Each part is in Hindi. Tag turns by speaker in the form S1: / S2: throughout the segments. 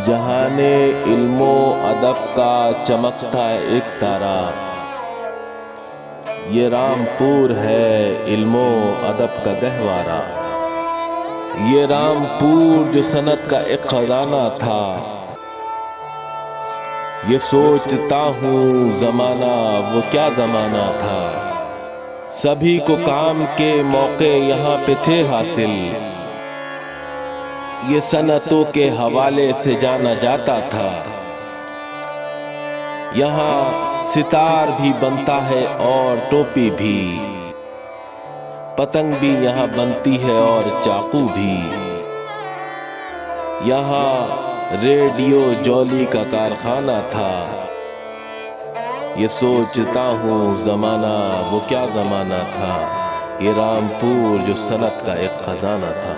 S1: जहाने इल्मो अदब का चमकता है एक तारा। ये रामपुर है इल्मो अदब का गहवारा। ये रामपुर जो सनत का एक खजाना था। ये सोचता हूँ जमाना वो क्या जमाना था। सभी को काम के मौके यहाँ पे थे हासिल। ये सनतों के हवाले से जाना जाता था। यहाँ सितार भी बनता है और टोपी भी। पतंग भी यहाँ बनती है और चाकू भी। यहाँ रेडियो जौली का कारखाना था। ये सोचता हूँ जमाना वो क्या जमाना था। ये रामपुर जो सनत का एक खजाना था।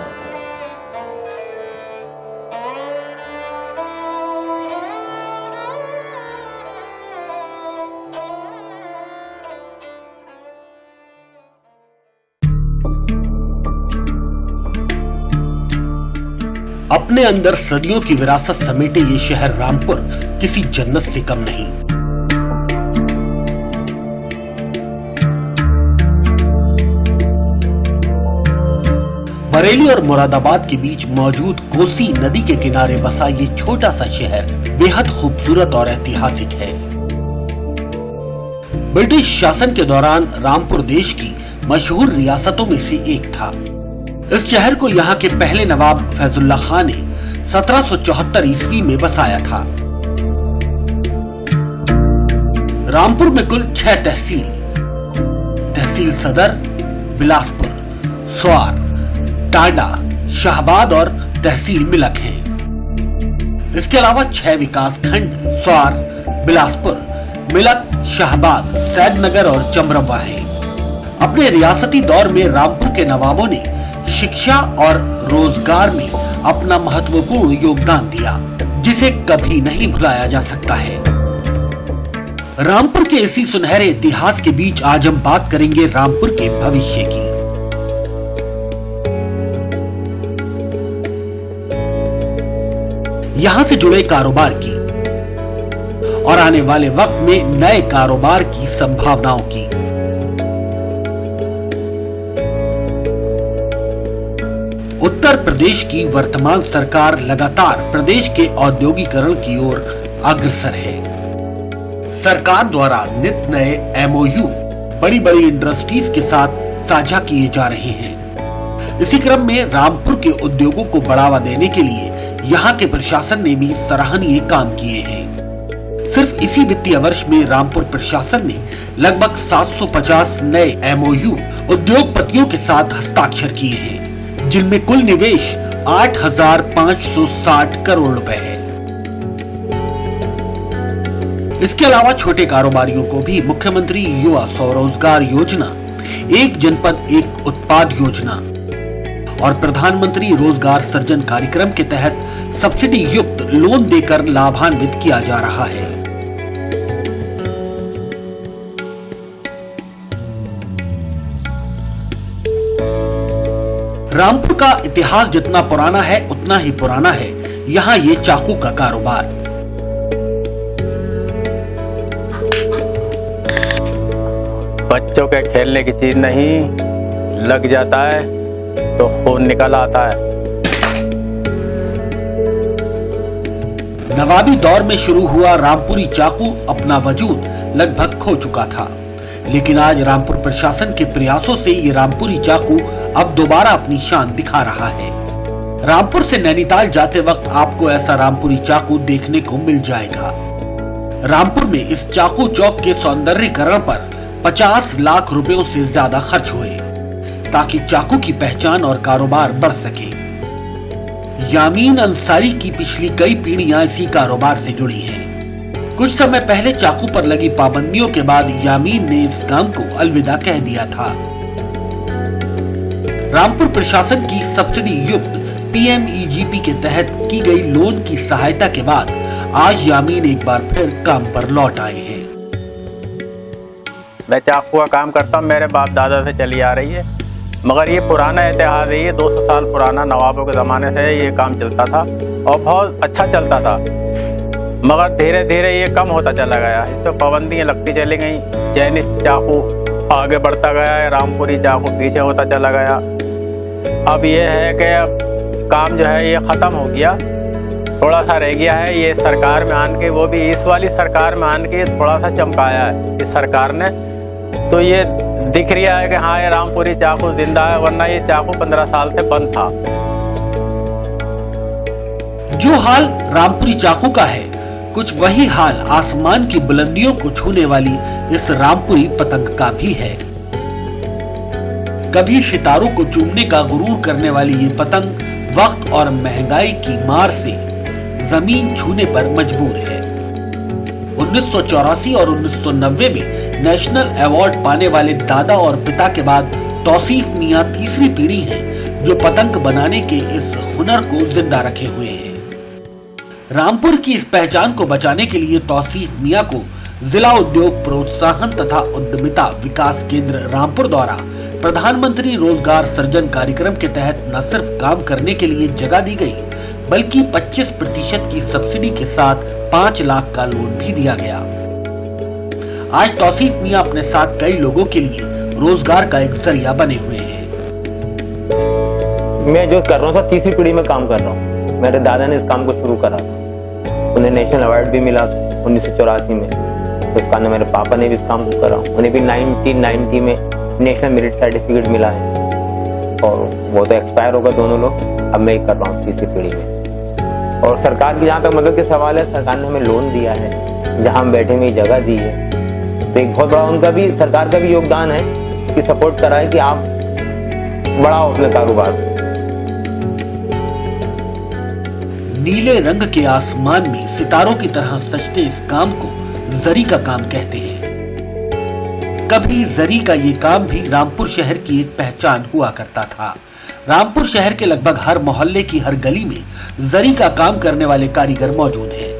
S2: अपने अंदर सदियों की विरासत समेटे ये शहर रामपुर किसी जन्नत से कम नहीं। बरेली और मुरादाबाद के बीच मौजूद कोसी नदी के किनारे बसा ये छोटा सा शहर बेहद खूबसूरत और ऐतिहासिक है। ब्रिटिश शासन के दौरान रामपुर देश की मशहूर रियासतों में से एक था। इस शहर को यहाँ के पहले नवाब फैजुल्ला खान ने 1774 ईस्वी में बसाया था। रामपुर में कुल 6 तहसील सदर, बिलासपुर, स्वार, टांडा, शाहबाद और तहसील मिलक हैं। इसके अलावा 6 विकास खंड स्वार, बिलासपुर, मिलक, शाहबाद, सैदनगर और चमरवा हैं। अपने रियासती दौर में रामपुर के नवाबों ने शिक्षा और रोजगार में अपना महत्वपूर्ण योगदान दिया, जिसे कभी नहीं भुलाया जा सकता है। रामपुर के इसी सुनहरे इतिहास के बीच आज हम बात करेंगे रामपुर के भविष्य की। यहां से जुड़े कारोबार की और आने वाले वक्त में नए कारोबार की संभावनाओं की। उत्तर प्रदेश की वर्तमान सरकार लगातार प्रदेश के औद्योगिकरण की ओर अग्रसर है। सरकार द्वारा नित नए एमओयू बड़ी बड़ी इंडस्ट्रीज के साथ साझा किए जा रहे हैं। इसी क्रम में रामपुर के उद्योगों को बढ़ावा देने के लिए यहाँ के प्रशासन ने भी सराहनीय काम किए हैं। सिर्फ इसी वित्तीय वर्ष में रामपुर प्रशासन ने लगभग 750 नए एमओयू उद्योगपतियों के साथ हस्ताक्षर किए हैं, जिनमें कुल निवेश 8,560 करोड़ रुपए है। इसके अलावा छोटे कारोबारियों को भी मुख्यमंत्री युवा स्वरोजगार योजना, एक जनपद एक उत्पाद योजना और प्रधानमंत्री रोजगार सृजन कार्यक्रम के तहत सब्सिडी युक्त लोन देकर लाभान्वित किया जा रहा है। रामपुर का इतिहास जितना पुराना है उतना ही पुराना है यहाँ ये चाकू का कारोबार।
S3: बच्चों के खेलने की चीज नहीं, लग जाता है तो खून निकल आता है।
S2: नवाबी दौर में शुरू हुआ रामपुरी चाकू अपना वजूद लगभग खो चुका था, लेकिन आज रामपुर प्रशासन के प्रयासों से ये रामपुरी चाकू अब दोबारा अपनी शान दिखा रहा है। रामपुर से नैनीताल जाते वक्त आपको ऐसा रामपुरी चाकू देखने को मिल जाएगा। रामपुर में इस चाकू चौक के सौंदर्यीकरण पर 50 लाख रुपयों से ज्यादा खर्च हुए, ताकि चाकू की पहचान और कारोबार बढ़ सके। यामीन अंसारी की पिछली कई पीढ़ियां इसी कारोबार से जुड़ी हैं। कुछ समय पहले चाकू पर लगी पाबंदियों के बाद यामीन ने इस काम को अलविदा कह दिया था। रामपुर प्रशासन की सब्सिडी युक्त PMEGP के तहत की गई लोन की सहायता के बाद आज यामीन एक बार फिर काम पर लौट आए हैं।
S3: मैं चाकू का काम करता हूँ, मेरे बाप दादा से चली आ रही है। मगर ये पुराना इतिहास है, ये 200 साल पुराना नवाबों के ज़माने से ये काम चलता था और बहुत अच्छा चलता था। मगर धीरे धीरे ये कम होता चला गया, इस पर पाबंदियाँ लगती चली गई। चाइनीज चाकू आगे बढ़ता गया है, रामपुरी चाकू पीछे होता चला गया। अब ये है कि अब काम जो है ये ख़त्म हो गया, थोड़ा सा रह गया है। ये सरकार में आन के, वो भी इस वाली सरकार में आन के थोड़ा सा चमकाया है इस सरकार ने, तो ये दिख रहा है कि हाँ ये रामपुरी चाकू जिंदा है, वरना ये चाकू 15 साल से बंद था।
S2: जो हाल रामपुरी चाकू का है, कुछ वही हाल आसमान की बुलंदियों को छूने वाली इस रामपुरी पतंग का भी है। कभी सितारों को चूमने का गुरूर करने वाली ये पतंग वक्त और महंगाई की मार से जमीन छूने पर मजबूर है। 1984 और 1990 में नेशनल अवार्ड पाने वाले दादा और पिता के बाद तौसीफ मियां तीसरी पीढ़ी है जो पतंग बनाने के इस हुनर को जिंदा रखे हुए हैं। रामपुर की इस पहचान को बचाने के लिए तौसीफ मियां को जिला उद्योग प्रोत्साहन तथा उद्यमिता विकास केंद्र रामपुर द्वारा प्रधानमंत्री रोजगार सृजन कार्यक्रम के तहत न सिर्फ काम करने के लिए जगह दी गई, बल्कि 25% की सब्सिडी के साथ 5 लाख का लोन भी दिया गया। आज तौसीफ मियां अपने साथ कई लोगों के लिए रोजगार का एक जरिया बने हुए हैं।
S4: मैं जो कर रहा हूँ सर, तीसरी पीढ़ी में काम कर रहा हूँ। मेरे दादा ने इस काम को शुरू करा था, उन्हें नेशनल अवार्ड भी मिला 1984 में। उस कारण मेरे पापा ने भी इस काम को करा, उन्हें भी 1990 में नेशनल मेरिट सर्टिफिकेट मिला है और वो तो एक्सपायर होगा दोनों लोग। अब मैं कर रहा हूँ तीसरी पीढ़ी में। और सरकार की जहाँ तक मदद के सवाल है, सरकार ने हमें लोन दिया है, जहाँ हम बैठे में जगह दी है, तो एक बहुत बड़ा उनका भी, सरकार का भी योगदान है कि सपोर्ट करा है कि आप बढ़ाओ अपने कारोबार।
S2: नीले रंग के आसमान में सितारों की तरह सजते इस काम को जरी का काम कहते हैं। कभी जरी का ये काम भी रामपुर शहर की एक पहचान हुआ करता था। रामपुर शहर के लगभग हर मोहल्ले की हर गली में जरी का काम करने वाले कारीगर मौजूद हैं।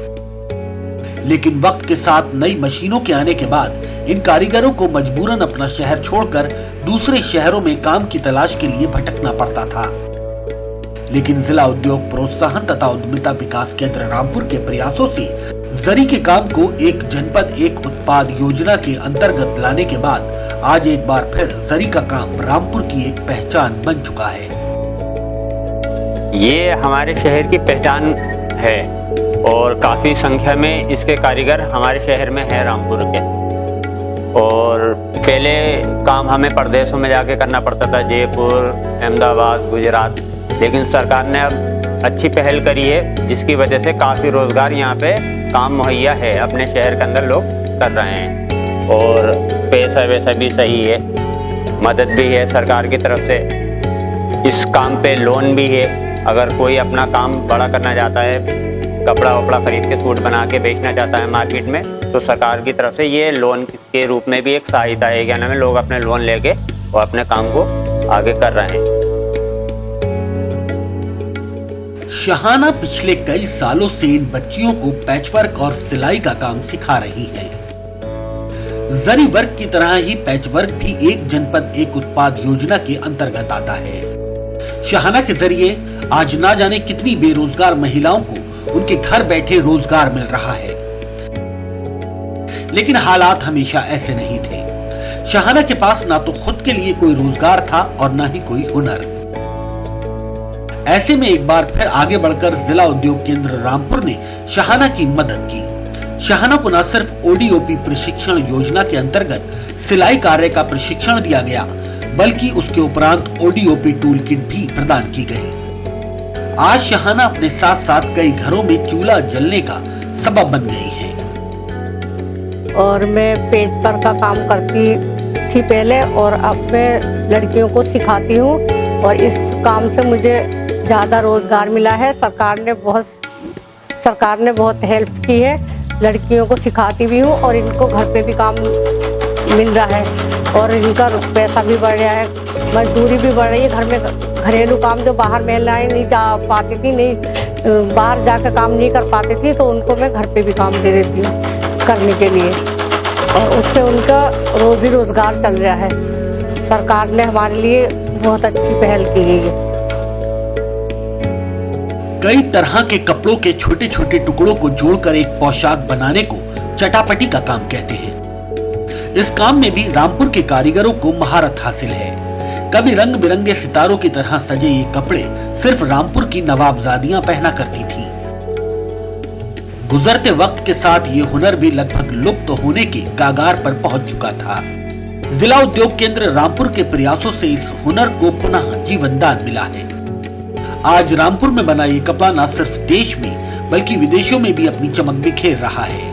S2: लेकिन वक्त के साथ नई मशीनों के आने के बाद इन कारीगरों को मजबूरन अपना शहर छोड़कर दूसरे शहरों में काम की तलाश के लिए भटकना पड़ता था। लेकिन जिला उद्योग प्रोत्साहन तथा उद्यमिता विकास केंद्र रामपुर के प्रयासों से जरी के काम को एक जनपद एक उत्पाद योजना के अंतर्गत लाने के बाद आज एक बार फिर जरी का काम रामपुर की एक पहचान बन चुका है।
S5: ये हमारे शहर की पहचान है और काफ़ी संख्या में इसके कारीगर हमारे शहर में है रामपुर के। और पहले काम हमें प्रदेशों में जाके करना पड़ता था, जयपुर, अहमदाबाद, गुजरात, लेकिन सरकार ने अब अच्छी पहल करी है जिसकी वजह से काफ़ी रोजगार यहाँ पे काम मुहैया है, अपने शहर के अंदर लोग कर रहे हैं। और पैसा वैसा भी सही है, मदद भी है सरकार की तरफ से, इस काम पे लोन भी है। अगर कोई अपना काम बड़ा करना चाहता है, कपड़ा वपड़ा खरीद के सूट बना के बेचना चाहता है मार्केट में, तो सरकार की तरफ से ये लोन के रूप में भी एक सहायता है, क्या नाम है, लोग अपने लोन लेके और अपने काम को आगे कर रहे हैं।
S2: शहाना पिछले कई सालों से इन बच्चियों को पैचवर्क और सिलाई का काम सिखा रही है। जरी वर्क की तरह ही पैचवर्क भी एक जनपद एक उत्पाद योजना के अंतर्गत आता है। शहाना के जरिए आज ना जाने कितनी बेरोजगार महिलाओं को उनके घर बैठे रोजगार मिल रहा है। लेकिन हालात हमेशा ऐसे नहीं थे। शहाना के पास ना तो खुद के लिए कोई रोजगार था और ना ही कोई हुनर। ऐसे में एक बार फिर आगे बढ़कर जिला उद्योग केंद्र रामपुर ने शहाना की मदद की। शहाना को न सिर्फ ओडीओपी प्रशिक्षण योजना के अंतर्गत सिलाई कार्य का प्रशिक्षण दिया गया, बल्कि उसके उपरांत ओडीओपी टूल किट भी प्रदान की गई। आज शहाना अपने साथ साथ कई घरों में चूल्हा जलने का सबब बन गई है।
S6: और मैं पेज पर का काम करती थी पहले, और अब मैं लड़कियों को सिखाती हूँ और इस काम से मुझे ज़्यादा रोजगार मिला है। सरकार ने बहुत हेल्प की है, लड़कियों को सिखाती भी हूँ और इनको घर पे भी काम मिल रहा है और इनका पैसा भी बढ़ रहा है, मजदूरी भी बढ़ रही है। घर में घरेलू काम जो बाहर महिलाएं नहीं जा पाती थी, नहीं बाहर जाकर काम नहीं कर पाती थी, तो उनको मैं घर पे भी काम दे देती हूँ करने के लिए, और उससे उनका रोजी रोजगार चल रहा है। सरकार ने हमारे लिए बहुत अच्छी पहल की गई है।
S2: कई तरह के कपड़ों के छोटे छोटे टुकड़ों को जोड़कर एक पोशाक बनाने को चटापटी का काम कहते हैं। इस काम में भी रामपुर के कारीगरों को महारत हासिल है। कभी रंग बिरंगे सितारों की तरह सजे ये कपड़े सिर्फ रामपुर की नवाबजादियां पहना करती थीं। गुजरते वक्त के साथ ये हुनर भी लगभग लुप्त होने के कागार पर पहुंच चुका था। जिला उद्योग केंद्र रामपुर के प्रयासों से इस हुनर को पुनः जीवन दान मिला है। आज रामपुर में बना ये कपड़ा न सिर्फ देश में बल्कि विदेशों में भी अपनी चमक बिखेर रहा है।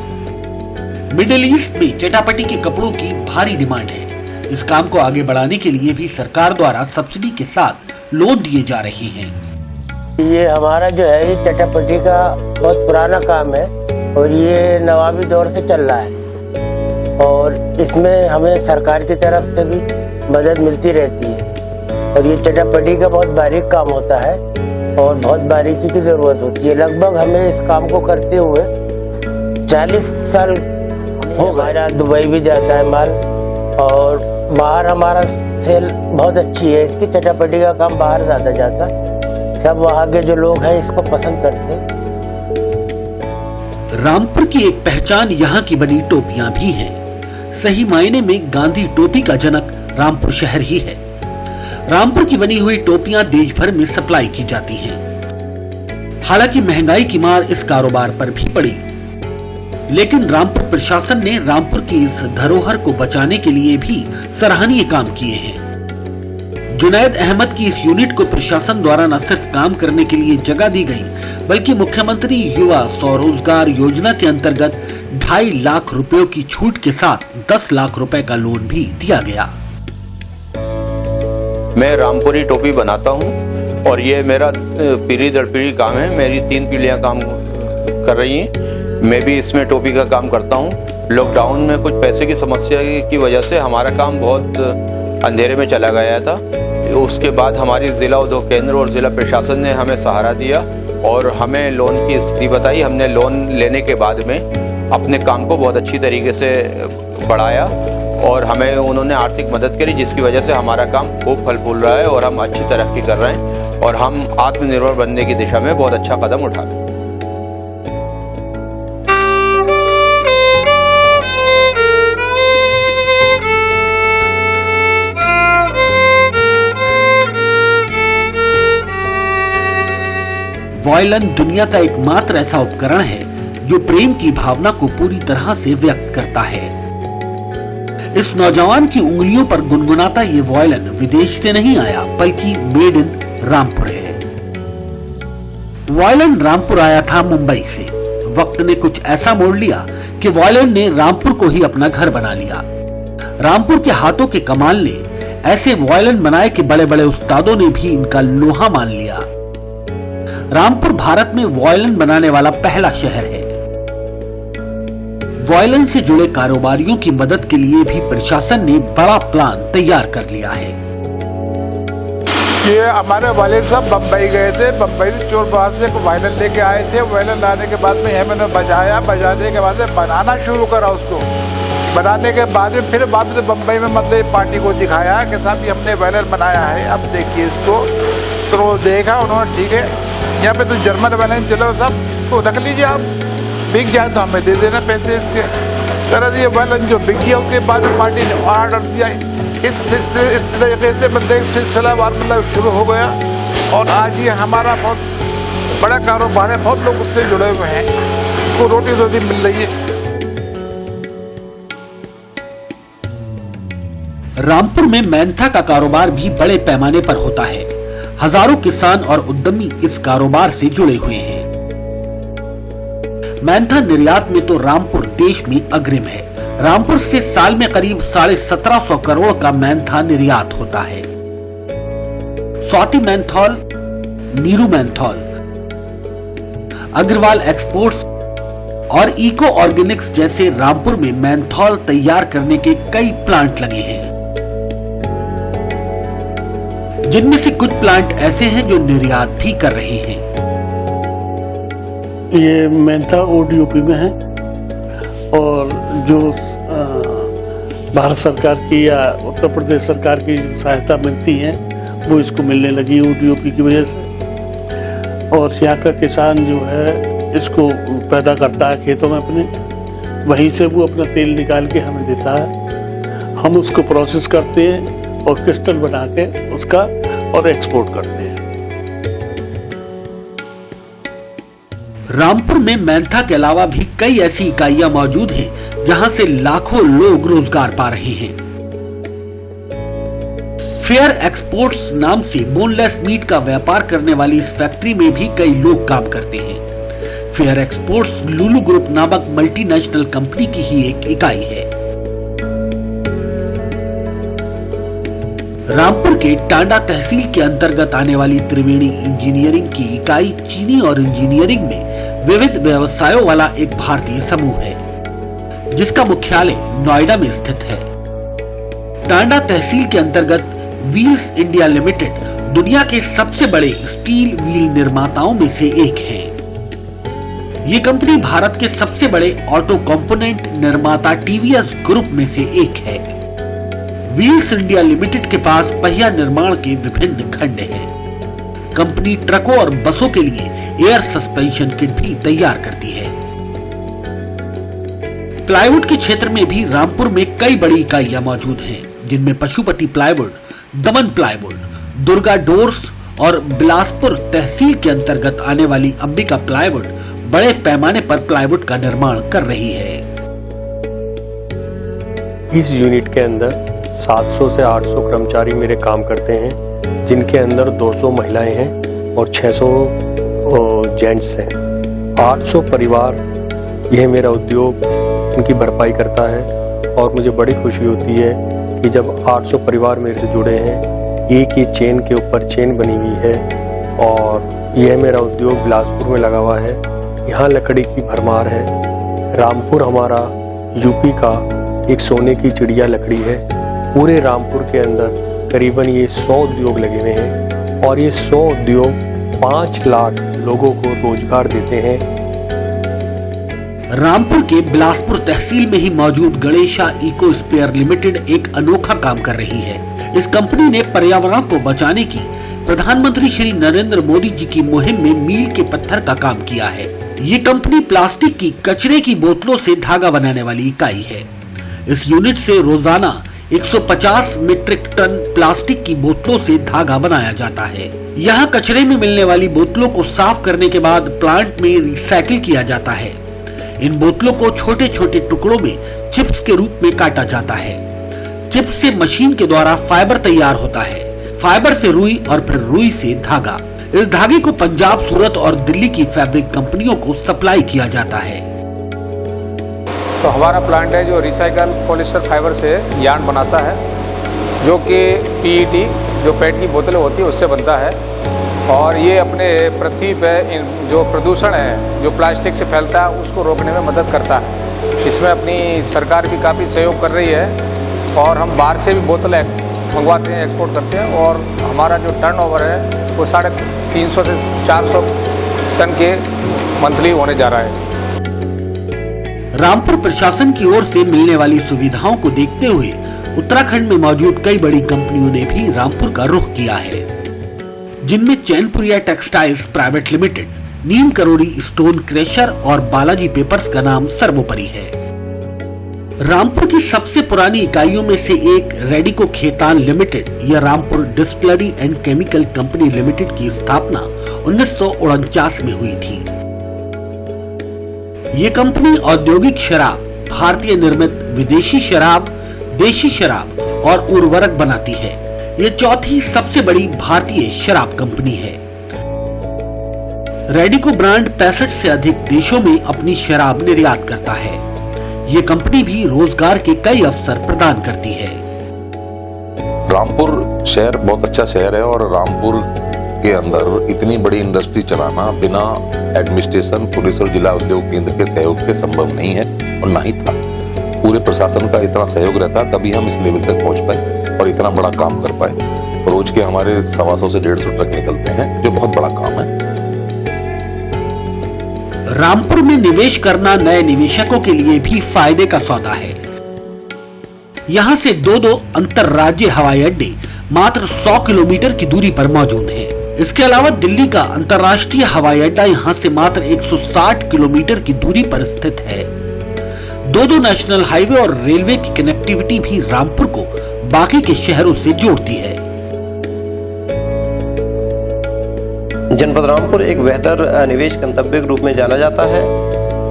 S2: मिडिल ईस्ट में चटापटी के कपड़ों की भारी डिमांड है। इस काम को आगे बढ़ाने के लिए भी सरकार द्वारा सब्सिडी के साथ लोन दिए जा रहे हैं।
S7: ये हमारा जो है ये चटापटी का बहुत पुराना काम है और ये नवाबी दौर से चल रहा है और इसमें हमें सरकार की तरफ से भी मदद मिलती रहती है। और ये चटापटी का बहुत बारीक काम होता है और बहुत बारीकी की जरूरत होती है। लगभग हमें इस काम को करते हुए 40 साल हो गए। दुबई भी जाता है माल और बाहर हमारा सेल बहुत अच्छी है। इसकी चटापटी का काम बाहर ज्यादा जाता है। सब वहाँ के जो लोग हैं इसको पसंद करते हैं।
S2: रामपुर की एक पहचान यहाँ की बनी टोपियां भी हैं। सही मायने में गांधी टोपी का जनक रामपुर शहर ही है। रामपुर की बनी हुई टोपियां देश भर में सप्लाई की जाती हैं। हालांकि महंगाई की मार इस कारोबार पर भी पड़ी, लेकिन रामपुर प्रशासन ने रामपुर की इस धरोहर को बचाने के लिए भी सराहनीय काम किए हैं। जुनैद अहमद की इस यूनिट को प्रशासन द्वारा न सिर्फ काम करने के लिए जगह दी गई, बल्कि मुख्यमंत्री युवा स्वरोजगार योजना के अंतर्गत 2.5 लाख रुपयों की छूट के साथ 10 लाख रुपए का लोन भी दिया गया।
S8: मैं रामपुरी टोपी बनाता हूं और ये मेरा पीढ़ी दर पीढ़ी काम है। मेरी 3 पीढ़ियां काम कर रही हैं। मैं भी इसमें टोपी का काम करता हूं। लॉकडाउन में कुछ पैसे की समस्या की वजह से हमारा काम बहुत अंधेरे में चला गया था। उसके बाद हमारी जिला उद्योग केंद्र और जिला प्रशासन ने हमें सहारा दिया और हमें लोन की स्थिति बताई। हमने लोन लेने के बाद में अपने काम को बहुत अच्छी तरीके से बढ़ाया और हमें उन्होंने आर्थिक मदद करी, जिसकी वजह से हमारा काम खूब फल फूल रहा है और हम अच्छी तरक्की कर रहे हैं और हम आत्मनिर्भर बनने की दिशा में बहुत अच्छा कदम उठा रहे हैं।
S2: वॉयलन दुनिया का एकमात्र ऐसा उपकरण है जो प्रेम की भावना को पूरी तरह से व्यक्त करता है। इस नौजवान की उंगलियों पर गुनगुनाता ये वॉयलन विदेश से नहीं आया, बल्कि मेड इन रामपुर है। वॉयलन रामपुर आया था मुंबई से। वक्त ने कुछ ऐसा मोड़ लिया कि वॉयलन ने रामपुर को ही अपना घर बना लिया। रामपुर के हाथों के कमाल ने ऐसे वॉयलन बनाए कि बड़े बड़े उस्तादों ने भी इनका लोहा मान लिया। रामपुर भारत में वॉयलन बनाने वाला पहला शहर है। वॉयलन से जुड़े कारोबारियों की मदद के लिए भी प्रशासन ने बड़ा प्लान तैयार कर लिया है।
S9: ये हमारे वालिद साहब बम्बई गए थे। बम्बई से चोर बाहर से वॉयलन लेके आए थे। वॉयलन लाने के बाद में यह मैंने बजाया। बजाने के बाद में बनाना शुरू करा। उसको बनाने के बाद में फिर बाद में बम्बई में मतलब पार्टी को दिखाया कि साहब ये हमने वॉयलन बनाया है, अब देखिए इसको। तो वो देखा उन्होंने, ठीक है यहाँ पे तो जर्मन वॉयलन चलो साहब, तो रख लीजिए आप, बिक जाए तो हमें दे देना पैसे इसके। तरह ये वॉयलन जो बिक गया उसके बाद पार्टी ने ऑर्डर दिया। इस तरीके से मतलब सिलसिलावार मतलब शुरू हो गया और आज ये हमारा बहुत बड़ा कारोबार है। बहुत लोग उससे जुड़े हुए हैं, उसको रोटी रोटी मिल रही है।
S2: रामपुर में मेंथा का कारोबार भी बड़े पैमाने पर होता है। हजारों किसान और उद्यमी इस कारोबार से जुड़े हुए हैं। मेंथा निर्यात में तो रामपुर देश में अग्रिम है। रामपुर से साल में करीब 1750 करोड़ का मेंथा निर्यात होता है। Swati menthol, Neeru menthol, Agarwal exports और इको ऑर्गेनिक्स जैसे रामपुर में मेंथॉल तैयार करने के कई प्लांट लगे हैं, जिनमें से कुछ प्लांट ऐसे हैं जो निर्यात भी कर रहे हैं।
S10: ये मेंथा ओडीओपी में है और जो भारत सरकार की या उत्तर प्रदेश सरकार की सहायता मिलती है वो इसको मिलने लगी ODOP की वजह से। और यहाँ का किसान जो है इसको पैदा करता है खेतों में अपने, वहीं से वो अपना तेल निकाल के हमें देता है। हम उसको प्रोसेस करते हैं और क्रिस्टल बना के उसका और एक्सपोर्ट करते हैं।
S2: रामपुर में मैंथा के अलावा भी कई ऐसी इकाइयां मौजूद हैं जहां से लाखों लोग रोजगार पा रहे हैं। फेयर एक्सपोर्ट्स नाम से बोनलेस मीट का व्यापार करने वाली इस फैक्ट्री में भी कई लोग काम करते हैं। फेयर एक्सपोर्ट्स लुलु ग्रुप नामक मल्टीनेशनल कंपनी की ही एक इकाई है। रामपुर के टांडा तहसील के अंतर्गत आने वाली त्रिवेणी इंजीनियरिंग की इकाई चीनी और इंजीनियरिंग में विविध व्यवसायों वाला एक भारतीय समूह है, जिसका मुख्यालय नोएडा में स्थित है। टांडा तहसील के अंतर्गत व्हील्स इंडिया लिमिटेड दुनिया के सबसे बड़े स्टील व्हील निर्माताओं में से एक है। ये कंपनी भारत के सबसे बड़े ऑटो कंपोनेंट निर्माता टीवीएस ग्रुप में से एक है। व्हील्स इंडिया लिमिटेड के पास पहिया निर्माण के विभिन्न खंड हैं। कंपनी ट्रकों और बसों के लिए एयर सस्पेंशन किट भी तैयार करती है। प्लाईवुड के क्षेत्र में भी रामपुर में कई बड़ी इकाइयां मौजूद हैं, जिनमें पशुपति प्लाईवुड, दमन प्लाईवुड, दुर्गा डोर्स और बिलासपुर तहसील के अंतर्गत आने वाली अंबिका प्लाईवुड बड़े पैमाने पर प्लाईवुड का निर्माण कर रही है।
S11: इस यूनिट के अंदर 700 से 800 कर्मचारी मेरे काम करते हैं, जिनके अंदर 200 महिलाएं हैं और 600 जेंट्स हैं। 800 परिवार यह मेरा उद्योग उनकी भरपाई करता है और मुझे बड़ी खुशी होती है कि जब 800 परिवार मेरे से जुड़े हैं। एक ही चेन के ऊपर चेन बनी हुई है और यह मेरा उद्योग बिलासपुर में लगा हुआ है। यहाँ लकड़ी की भरमार है। रामपुर हमारा यूपी का एक सोने की चिड़िया लकड़ी है। पूरे रामपुर के अंदर करीबन ये 100 उद्योग लगे हुए हैं और ये 100 उद्योग 5 लाख लोगों को रोजगार देते हैं।
S2: रामपुर के बिलासपुर तहसील में ही मौजूद गणेशा इको स्पेयर लिमिटेड एक अनोखा काम कर रही है। इस कंपनी ने पर्यावरण को बचाने की प्रधानमंत्री श्री नरेंद्र मोदी जी की मुहिम में मील के पत्थर का काम किया है। ये कंपनी प्लास्टिक की कचरे की बोतलों से धागा बनाने वाली इकाई है। इस यूनिट से रोजाना 150 मीट्रिक टन प्लास्टिक की बोतलों से धागा बनाया जाता है। यहाँ कचरे में मिलने वाली बोतलों को साफ करने के बाद प्लांट में रिसाइकिल किया जाता है। इन बोतलों को छोटे छोटे टुकड़ों में चिप्स के रूप में काटा जाता है। चिप्स से मशीन के द्वारा फाइबर तैयार होता है। फाइबर से रुई और फिर रुई से धागा। इस धागे को पंजाब, सूरत और दिल्ली की फैब्रिक कंपनियों को सप्लाई किया जाता है।
S12: तो हमारा प्लांट है जो रिसाइकल पॉलिस्टर फाइबर से यार्न बनाता है, जो कि PET जो पेट की बोतलें होती है उससे बनता है। और ये अपने पृथ्वी पे जो प्रदूषण है जो प्लास्टिक से फैलता है उसको रोकने में मदद करता है। इसमें अपनी सरकार भी काफ़ी सहयोग कर रही है और हम बाहर से भी बोतलें मंगवाते हैं, एक्सपोर्ट करते हैं। और हमारा जो टर्नओवर है वो 350 से 400 टन के मंथली होने जा रहा है।
S2: रामपुर प्रशासन की ओर से मिलने वाली सुविधाओं को देखते हुए उत्तराखंड में मौजूद कई बड़ी कंपनियों ने भी रामपुर का रुख किया है, जिनमें चैनपुरिया टेक्सटाइल्स प्राइवेट लिमिटेड, नीम करोड़ी स्टोन क्रेशर और बालाजी पेपर्स का नाम सर्वोपरि है। रामपुर की सबसे पुरानी इकाइयों में से एक रेडिको खेतान लिमिटेड या Rampur distillery and chemical company limited की स्थापना 1949 में हुई थी। ये कंपनी औद्योगिक शराब, भारतीय निर्मित विदेशी शराब, देशी शराब और उर्वरक बनाती है। ये चौथी सबसे बड़ी भारतीय शराब कंपनी है। रेडिको ब्रांड 65 से अधिक देशों में अपनी शराब निर्यात करता है। ये कंपनी भी रोजगार के कई अवसर प्रदान करती है।
S13: रामपुर शहर बहुत अच्छा शहर है और रामपुर के अंदर इतनी बड़ी इंडस्ट्री चलाना बिना एडमिनिस्ट्रेशन, पुलिस और जिला उद्योग केंद्र के सहयोग के संभव नहीं है और ना ही था। पूरे प्रशासन का इतना सहयोग रहता तभी हम इस लेवल तक पहुंच पाए और इतना बड़ा काम कर पाए। रोज के हमारे 125 से 150 ट्रक निकलते हैं, जो बहुत बड़ा काम है।
S2: रामपुर में निवेश करना नए निवेशकों के लिए भी फायदे का सौदा है। यहाँ से 2 अंतरराज्यीय हवाई अड्डे मात्र 100 किलोमीटर की दूरी पर मौजूद है। इसके अलावा दिल्ली का अंतर्राष्ट्रीय हवाई अड्डा यहाँ से मात्र 160 किलोमीटर की दूरी पर स्थित है। दो नेशनल हाईवे और रेलवे की कनेक्टिविटी भी रामपुर को बाकी के शहरों से जोड़ती है।
S14: जनपद रामपुर एक बेहतर निवेश गंतव्य के रूप में जाना जाता है।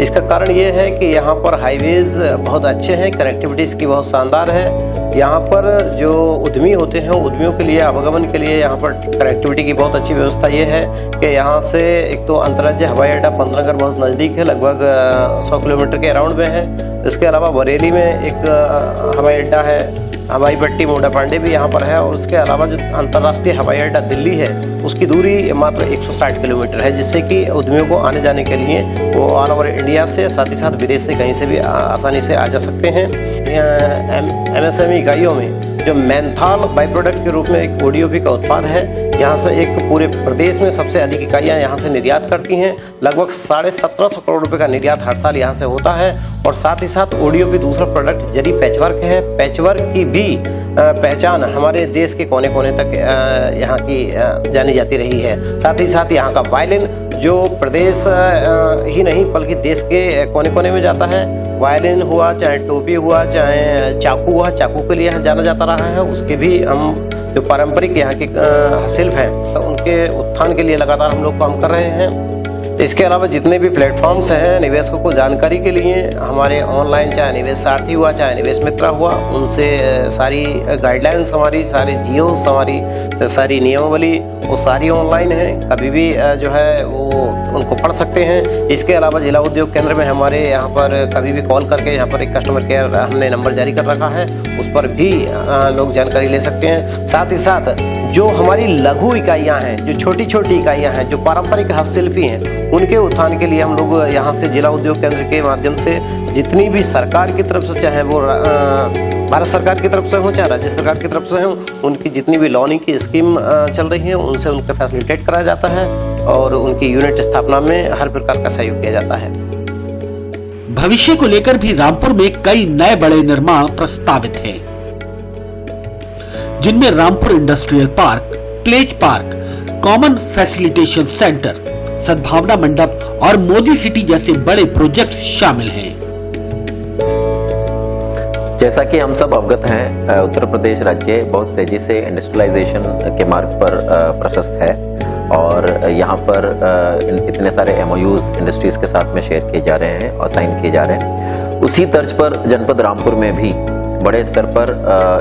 S14: इसका कारण ये है कि यहाँ पर हाईवेज बहुत अच्छे हैं, कनेक्टिविटी इसकी बहुत शानदार है। यहाँ पर जो उद्यमी होते हैं, उद्यमियों के लिए आवागमन के लिए यहाँ पर कनेक्टिविटी की बहुत अच्छी व्यवस्था ये है कि यहाँ से एक तो अंतर्राज्यीय हवाई अड्डा पंतनगर बहुत नज़दीक है, लगभग 100 किलोमीटर के अराउंड में है। इसके अलावा बरेली में एक हवाई अड्डा है, हवाई पट्टी मोडा पांडे भी यहाँ पर है। और उसके अलावा जो अंतर्राष्ट्रीय हवाई अड्डा दिल्ली है उसकी दूरी मात्र 160 किलोमीटर है, जिससे कि उद्यमियों को आने जाने के लिए वो ऑल ओवर इंडिया से, साथ ही साथ विदेश से कहीं से भी आसानी से आ जा सकते हैं। MSME इकाइयों में जो मेंथॉल बाई प्रोडक्ट के रूप में एक ODOP का उत्पाद है, यहाँ से एक पूरे प्रदेश में सबसे अधिक इकाइयाँ यहाँ से निर्यात करती हैं। लगभग 1750 करोड़ रुपए का निर्यात हर साल यहाँ से होता है। और साथ ही साथ ODOP दूसरा प्रोडक्ट जरी पैचवर्क है। पैचवर्क की भी पहचान हमारे देश के कोने कोने तक यहाँ की जानी जाती रही है। साथ ही साथ यहाँ का वायलिन जो प्रदेश ही नहीं बल्कि देश के कोने कोने में जाता है। वायलिन हुआ, चाहे टोपी हुआ, चाहे चाकू हुआ, चाकू के लिए जाना जाता रहा है। उसके भी हम जो पारंपरिक यहाँ के शिल्प हैं उनके उत्थान के लिए लगातार हम लोग काम कर रहे हैं। इसके अलावा जितने भी प्लेटफॉर्म्स हैं निवेशकों को जानकारी के लिए, हमारे ऑनलाइन चाहे निवेश सारथी हुआ, चाहे निवेश मित्रा हुआ, उनसे सारी गाइडलाइंस हमारी, सारे जियोस हमारी, सारी नियमावली वो सारी ऑनलाइन है। कभी भी जो है वो उनको पढ़ सकते हैं। इसके अलावा जिला उद्योग केंद्र में हमारे यहाँ पर कभी भी कॉल करके, यहाँ पर एक कस्टमर केयर हमने नंबर जारी कर रखा है, उस पर भी लोग जानकारी ले सकते हैं। साथ ही साथ जो हमारी लघु इकाइयाँ हैं, जो छोटी छोटी इकाइयाँ हैं, जो पारंपरिक हस्तशिल्पी हैं, उनके उत्थान के लिए हम लोग यहाँ से जिला उद्योग केंद्र के माध्यम से जितनी भी सरकार की तरफ से, चाहे वो भारत सरकार की तरफ से हो चाहे राज्य सरकार की तरफ से हो, उनकी जितनी भी लोनिंग की स्कीम चल रही है उनसे उनका फैसिलिटेट कराया जाता है और उनकी यूनिट स्थापना में हर प्रकार का सहयोग किया जाता है।
S2: भविष्य को लेकर भी रामपुर में कई नए बड़े निर्माण प्रस्तावित हैं, जिनमें Rampur industrial park, pledge park, common facilitation centre, Sadbhavana Mandap और मोदी सिटी जैसे बड़े प्रोजेक्ट्स शामिल हैं।
S15: जैसा कि हम सब अवगत हैं, उत्तर प्रदेश राज्य बहुत तेजी से इंडस्ट्रियलाइजेशन के मार्ग पर प्रशस्त है और यहाँ पर इतने सारे MOUs इंडस्ट्रीज के साथ में शेयर किए जा रहे हैं और साइन किए जा रहे हैं। उसी तर्ज पर जनपद रामपुर में भी बड़े स्तर पर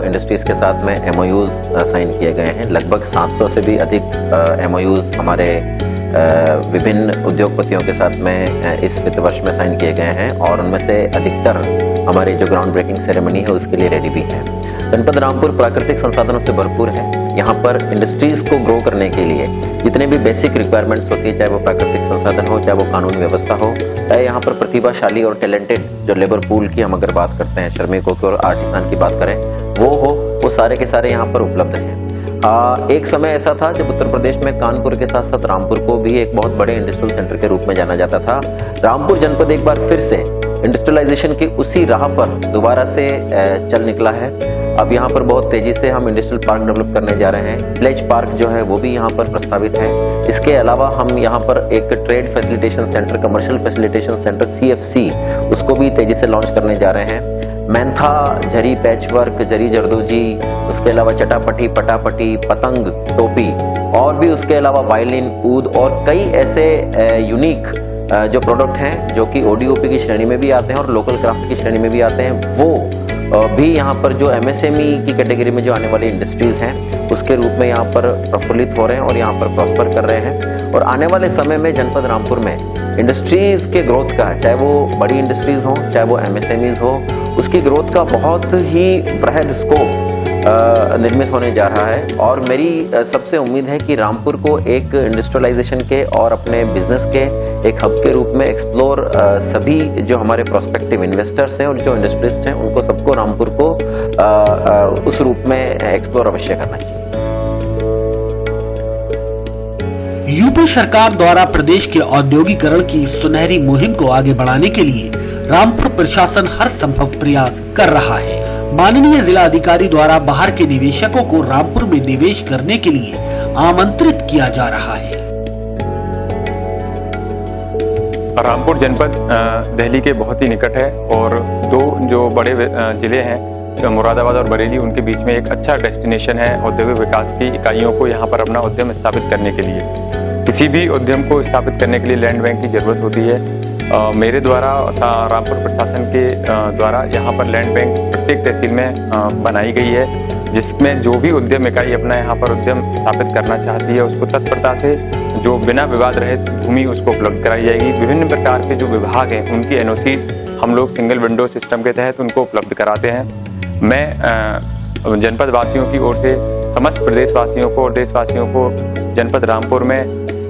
S15: इंडस्ट्रीज के साथ में MOUs साइन किए गए हैं। लगभग 700 से भी अधिक MOUs हमारे विभिन्न उद्योगपतियों के साथ में इस वित्त वर्ष में साइन किए गए हैं और उनमें से अधिकतर हमारी जो ग्राउंड ब्रेकिंग सेरेमनी है उसके लिए रेडी भी है। जनपद रामपुर प्राकृतिक संसाधनों से भरपूर है। यहाँ पर इंडस्ट्रीज को ग्रो करने के लिए जितने भी बेसिक रिक्वायरमेंट्स होती है, चाहे वो प्राकृतिक संसाधन हो, चाहे वो कानूनी व्यवस्था हो, चाहे यहाँ पर प्रतिभाशाली और टैलेंटेड जो लेबर पूल की हम अगर बात करते हैं, श्रमिकों की और आर्टिसान की बात करें, वो हो, वो सारे के सारे यहाँ पर उपलब्ध हैं। एक समय ऐसा था जब उत्तर प्रदेश में कानपुर के साथ साथ रामपुर को भी एक बहुत बड़े इंडस्ट्रियल सेंटर के रूप में जाना जाता था। रामपुर जनपद एक बार फिर से इंडस्ट्रियलाइजेशन की उसी राह पर दोबारा से चल निकला है। अब यहाँ पर बहुत तेजी से हम इंडस्ट्रियल पार्क डेवलप करने जा रहे हैं। प्लेज पार्क जो है वो भी यहाँ पर प्रस्तावित है। इसके अलावा हम यहाँ पर एक trade facilitation centre, commercial facilitation centre CFC, उसको भी तेजी से लॉन्च करने जा रहे हैं। मेंथा, जरी पैचवर्क, जरी जरदोजी, उसके अलावा चटापटी, पटापटी, पतंग, टोपी और भी उसके अलावा वायलिन, ऊद और कई ऐसे यूनिक जो प्रोडक्ट हैं जो कि ODOP की श्रेणी में भी आते हैं और लोकल क्राफ्ट की श्रेणी में भी आते हैं, वो भी यहाँ पर जो MSME की कैटेगरी में जो आने वाली इंडस्ट्रीज हैं उसके रूप में यहाँ पर प्रफुल्लित हो रहे हैं और यहाँ पर प्रॉस्पर कर रहे हैं। और आने वाले समय में जनपद रामपुर में इंडस्ट्रीज के ग्रोथ का, चाहे वो बड़ी इंडस्ट्रीज हो चाहे वो MSMEs हो, उसकी ग्रोथ का बहुत ही वृहद स्कोप निर्मित होने जा रहा है। और मेरी सबसे उम्मीद है कि रामपुर को एक इंडस्ट्रियलाइजेशन के और अपने बिजनेस के एक हब के रूप में एक्सप्लोर सभी जो हमारे प्रोस्पेक्टिव इन्वेस्टर्स हैं और जो इंडस्ट्रिस्ट हैं उनको सबको रामपुर को उस रूप में एक्सप्लोर अवश्य करना चाहिए।
S2: यूपी सरकार द्वारा प्रदेश के औद्योगिकरण की सुनहरी मुहिम को आगे बढ़ाने के लिए रामपुर प्रशासन हर संभव प्रयास कर रहा है। माननीय जिला अधिकारी द्वारा बाहर के निवेशकों को रामपुर में निवेश करने के लिए आमंत्रित किया जा रहा है।
S16: रामपुर जनपद दिल्ली के बहुत ही निकट है और दो जो बड़े जिले हैं मुरादाबाद और बरेली, उनके बीच में एक अच्छा डेस्टिनेशन है औद्योगिक विकास की इकाइयों को यहाँ पर अपना उद्यम स्थापित करने के लिए। किसी भी उद्यम को स्थापित करने के लिए लैंड बैंक की जरूरत होती है। मेरे द्वारा रामपुर प्रशासन के द्वारा यहाँ पर लैंड बैंक प्रत्येक तहसील में बनाई गई है, जिसमें जो भी उद्यम इकाई अपना यहाँ पर उद्यम स्थापित करना चाहती है उसको तत्परता से जो बिना विवाद रहित भूमि उसको उपलब्ध कराई जाएगी। विभिन्न प्रकार के जो विभाग हैं उनकी एनओसीज हम लोग सिंगल विंडो सिस्टम के तहत उनको उपलब्ध कराते हैं। मैं जनपद वासियों की ओर से समस्त प्रदेशवासियों को और देशवासियों को जनपद रामपुर में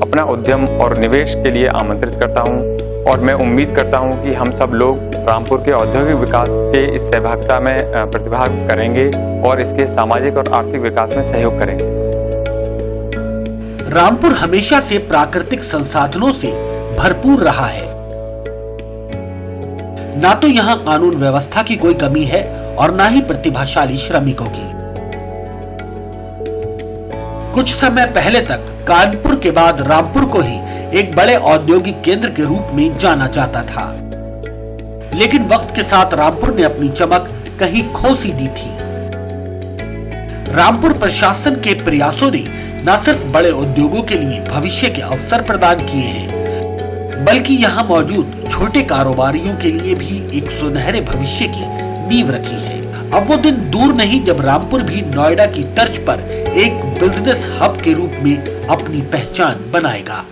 S16: अपना उद्यम और निवेश के लिए आमंत्रित करता हूं और मैं उम्मीद करता हूं कि हम सब लोग रामपुर के औद्योगिक विकास के इस सहभागिता में प्रतिभाग करेंगे और इसके सामाजिक और आर्थिक विकास में सहयोग करेंगे।
S2: रामपुर हमेशा से प्राकृतिक संसाधनों से भरपूर रहा है। ना तो यहाँ कानून व्यवस्था की कोई कमी है और ना ही प्रतिभाशाली श्रमिकों की। कुछ समय पहले तक कानपुर के बाद रामपुर को ही एक बड़े औद्योगिक केंद्र के रूप में जाना जाता था, लेकिन वक्त के साथ रामपुर ने अपनी चमक कहीं खो सी दी थी। रामपुर प्रशासन के प्रयासों ने न सिर्फ बड़े उद्योगों के लिए भविष्य के अवसर प्रदान किए हैं, बल्कि यहाँ मौजूद छोटे कारोबारियों के लिए भी एक सुनहरे भविष्य की नींव रखी है। अब वो दिन दूर नहीं जब रामपुर भी नोएडा की तर्ज पर एक बिजनेस हब के रूप में अपनी पहचान बनाएगा।